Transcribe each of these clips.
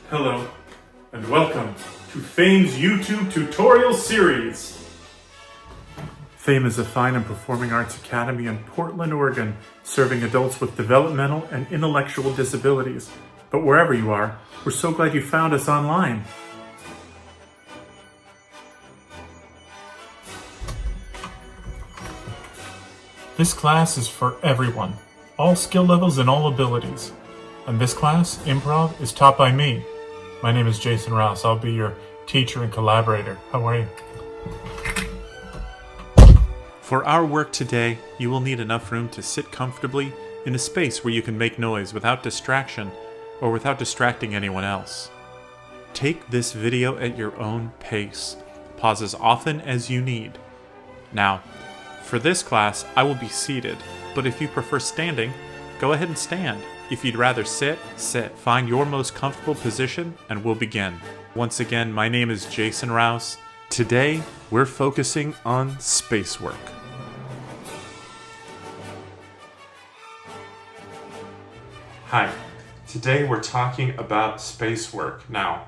Hello, and welcome to PHAME's YouTube tutorial series. PHAME is a fine and performing arts academy in Portland, Oregon, serving adults with developmental and intellectual disabilities. But wherever you are, we're so glad you found us online. This class is for everyone, all skill levels and all abilities. And this class, Improv, is taught by me. My name is Jason Rouse. I'll be your teacher and collaborator. How are you? For our work today, you will need enough room to sit comfortably in a space where you can make noise without distraction or without distracting anyone else. Take this video at your own pace. Pause as often as you need. Now, for this class, I will be seated, but if you prefer standing, go ahead and stand. If you'd rather sit, sit. Find your most comfortable position and we'll begin. Once again, my name is Jason Rouse. Today, we're focusing on space work. Hi, today we're talking about space work. Now,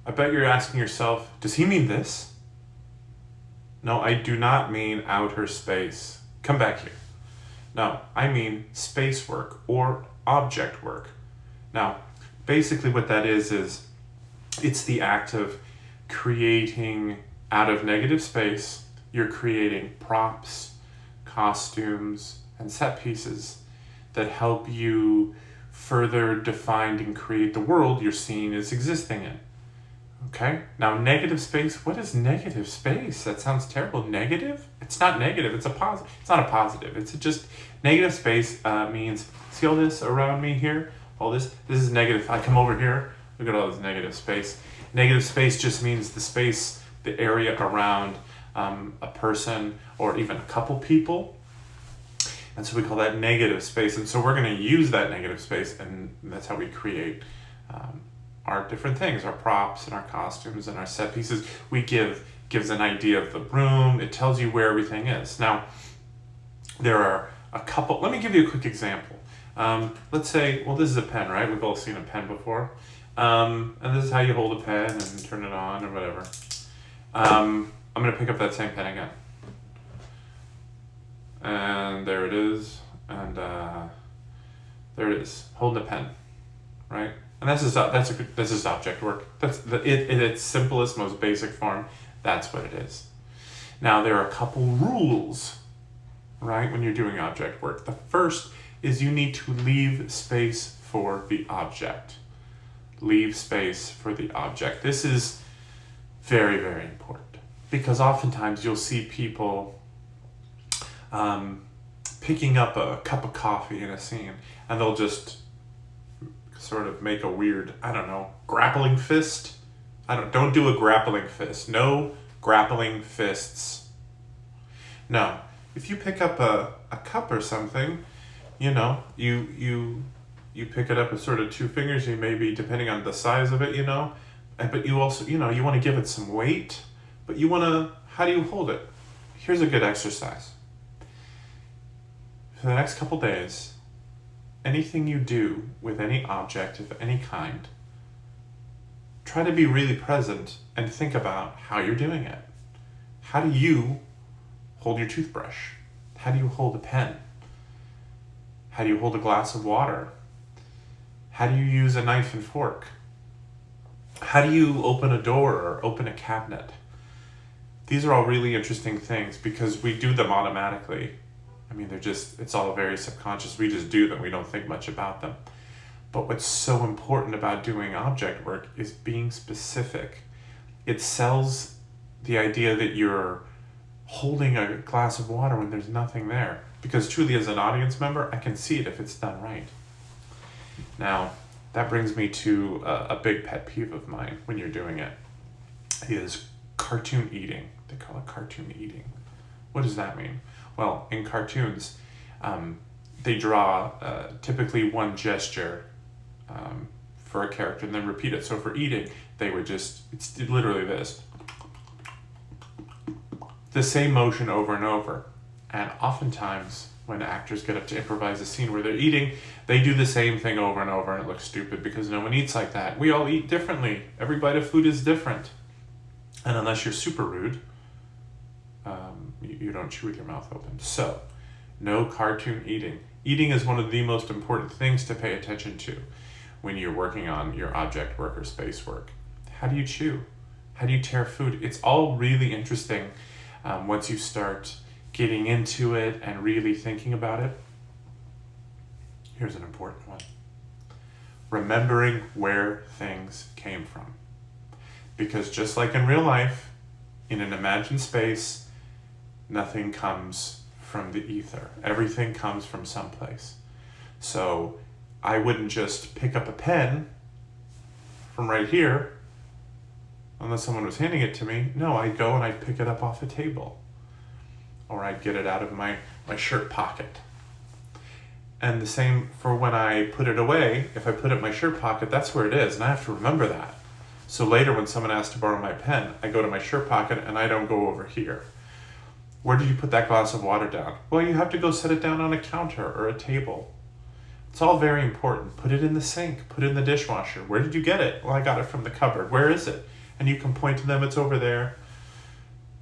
I bet you're asking yourself, does he mean this? No, I do not mean outer space. Come back here. No, I mean space work or object work. Now, basically what that is it's the act of creating out of negative space. You're creating props, costumes, and set pieces that help you further define and create the world you're seeing as existing in. Okay? Now, negative space, what is negative space? That sounds terrible. Negative? It's not negative, it's a positive. It's not a positive. It's just negative space means, see all this around me here? All this is negative. I come over here, look at all this negative space. Negative space just means the space, the area around a person or even a couple people. And so we call that negative space. And so we're going to use that negative space, and that's how we create our different things, our props and our costumes and our set pieces. We gives an idea of the room. It tells you where everything is. Now, there are a couple, let me give you a quick example. Let's say, well, this is a pen, right? We've all seen a pen before. And this is how you hold a pen and turn it on or whatever. I'm going to pick up that same pen again. And there it is. And there it is, holding the pen, right? And this is object work. That's in its simplest, most basic form. That's what it is. Now, there are a couple rules, right, when you're doing object work. The first is you need to leave space for the object. Leave space for the object. This is very, very important because oftentimes you'll see people picking up a cup of coffee in a scene and they'll just sort of make a weird, I don't know, grappling fist. Don't do a grappling fist. No grappling fists. No. If you pick up a cup or something, you know, you pick it up with sort of two fingers, you maybe, depending on the size of it, you know, but you also, you know, you want to give it some weight, but you want to, how do you hold it? Here's a good exercise. For the next couple days, anything you do with any object of any kind, try to be really present and think about how you're doing it. How do you hold your toothbrush? How do you hold a pen? How do you hold a glass of water? How do you use a knife and fork? How do you open a door or open a cabinet? These are all really interesting things because we do them automatically. I mean, it's all very subconscious. We just do them. We don't think much about them. But what's so important about doing object work is being specific. It sells the idea that you're holding a glass of water when there's nothing there. Because truly, as an audience member, I can see it if it's done right. Now, that brings me to a big pet peeve of mine when you're doing it, is cartoon eating. They call it cartoon eating. What does that mean? Well, in cartoons, they draw typically one gesture for a character and then repeat it. So for eating, they would it's literally this. The same motion over and over. And oftentimes, when actors get up to improvise a scene where they're eating, they do the same thing over and over and it looks stupid because no one eats like that. We all eat differently. Every bite of food is different. And unless you're super rude, you don't chew with your mouth open. So, no cartoon eating. Eating is one of the most important things to pay attention to when you're working on your object work or space work. How do you chew? How do you tear food? It's all really interesting once you start getting into it and really thinking about it. Here's an important one. Remembering where things came from. Because just like in real life, in an imagined space, nothing comes from the ether. Everything comes from someplace. So I wouldn't just pick up a pen from right here unless someone was handing it to me. No, I'd go and I'd pick it up off a table. Or I'd get it out of my shirt pocket. And the same for when I put it away. If I put it in my shirt pocket, that's where it is, and I have to remember that. So later when someone asks to borrow my pen, I go to my shirt pocket and I don't go over here. Where did you put that glass of water down? Well, you have to go set it down on a counter or a table. It's all very important. Put it in the sink, put it in the dishwasher. Where did you get it? Well, I got it from the cupboard. Where is it? And you can point to them, it's over there.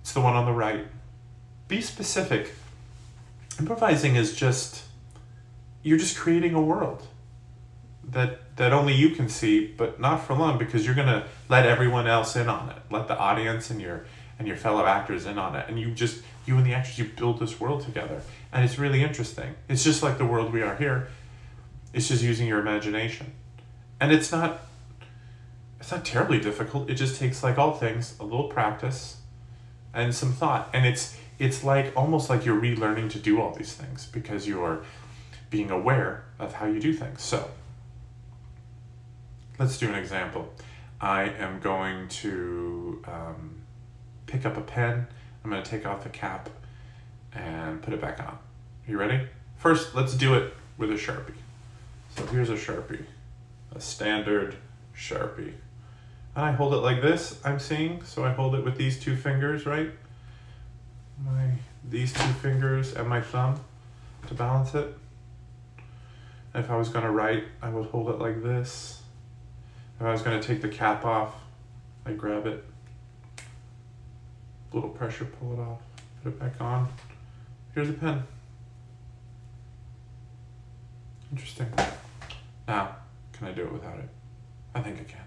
It's the one on the right. Be specific. Improvising is just, you're just creating a world that only you can see, but not for long, because you're gonna let everyone else in on it. Let the audience and your fellow actors in on it. And you and the actors, you build this world together. And it's really interesting. It's just like the world we are here. It's just using your imagination. And it's not terribly difficult. It just takes, like all things, a little practice and some thought. And it's like almost like you're relearning to do all these things because you're being aware of how you do things. So let's do an example. I am going to pick up a pen. I'm going to take off the cap and put it back on. You ready? First, let's do it with a Sharpie. So here's a Sharpie, a standard Sharpie. And I hold it like this, I'm seeing. So I hold it with these two fingers, right? These two fingers and my thumb to balance it. And if I was going to write, I would hold it like this. If I was going to take the cap off, I grab it, a little pressure, pull it off, put it back on. Here's a pen. Interesting. Now, can I do it without it? I think I can.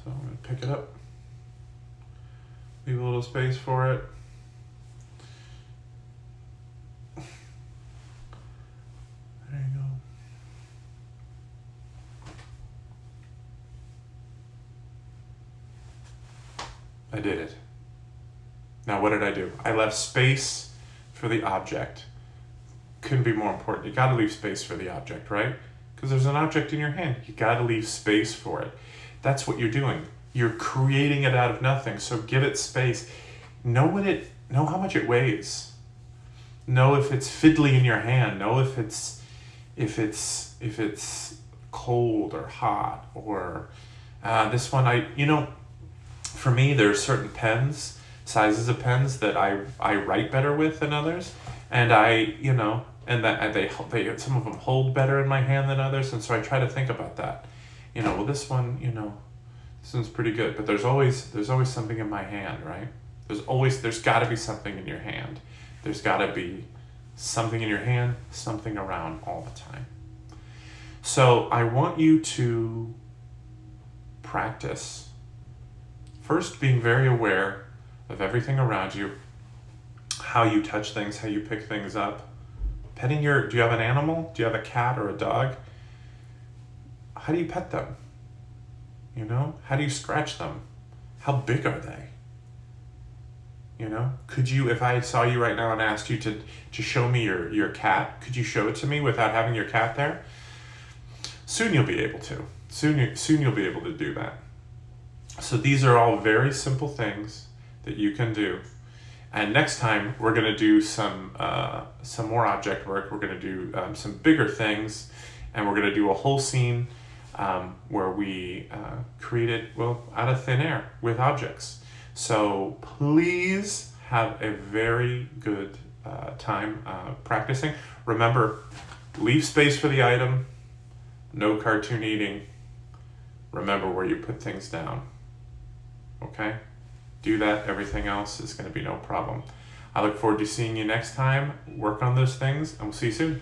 So I'm going to pick it up, leave a little space for it. There you go. I did it. Now what did I do? I left space for the object. Couldn't be more important. You gotta leave space for the object, right? Because there's an object in your hand. You gotta leave space for it. That's what you're doing. You're creating it out of nothing. So give it space. Know how much it weighs. Know if it's fiddly in your hand. Know if it's cold or hot or this one. For me, there's certain pens, sizes of pens that I write better with than others, and some of them hold better in my hand than others, and so I try to think about that. Well, this one, this one's pretty good, but there's always something in my hand, right? There's got to be something in your hand. There's got to be something in your hand, something around all the time. So I want you to practice. First, being very aware of everything around you, how you touch things, how you pick things up. Do you have an animal? Do you have a cat or a dog? How do you pet them? How do you scratch them? How big are they? Could you, if I saw you right now and asked you to show me your cat, could you show it to me without having your cat there? Soon you'll be able to. Soon you'll be able to do that. So these are all very simple things that you can do. And next time we're going to do some more object work. We're going to do some bigger things, and we're going to do a whole scene where we create it, out of thin air with objects. So please have a very good time practicing. Remember, leave space for the item, no cartoon eating. Remember where you put things down. Okay? Do that, everything else is going to be no problem. I look forward to seeing you next time. Work on those things, and we'll see you soon.